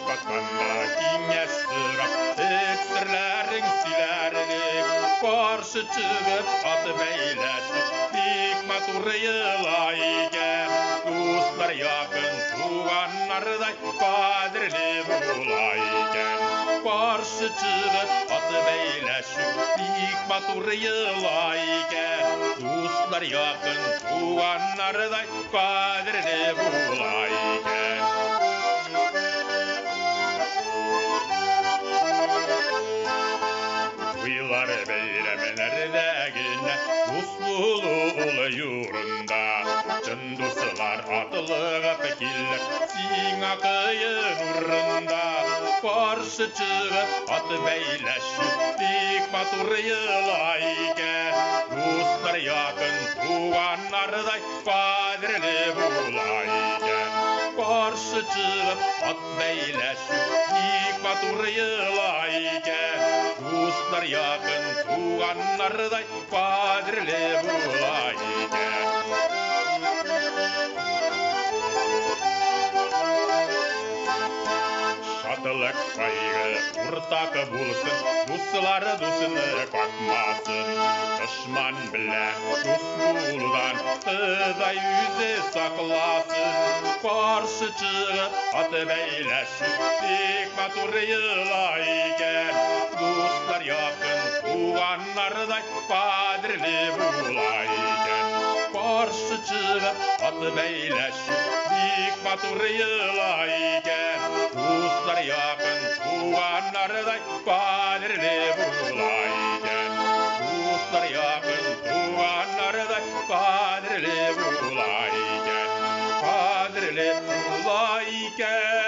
katmanda kеңес сұрап, өксірлерің сөйлеріңік, қарсы шығып аты бәйләшіп, бек матур йылай екен. Достар якын туғаннардай қадірлі болай екен. Қарсы шығып аты бәйләшіп, бек матур йылай екен. Достар якын туғаннардай қадірлі болай екен. Тойлар бәйрәмнәрдәгенә дус булу улы юрында, чын дуслар атылыгып килер сиңа кыйын урында. Каршы чыгып ат бәйләшеп, бик матур йылай икән. Дуслар якын туганнардай кадерле булай икән. Каршы чыгып ат бәйләшеп, бик матур йылай икән. Достар якын туганнардай кадерле булай икән. Шатылык кайгы уртак булсын, дуслары дусыны какмасын. Дошман белән дус булудан Ходай үзе сакласын. Каршы чыгып ат бәйләшеп, бик матур йылай икән. Достар якын туганнардай кадерле булай икән. Каршы чыгып ат бәйләшеп, бик матур йылай икән. Достар якын туганнардай кадерле булай икән. Достар якын туганнардай кадерле булай икән. Кадерле булай икән.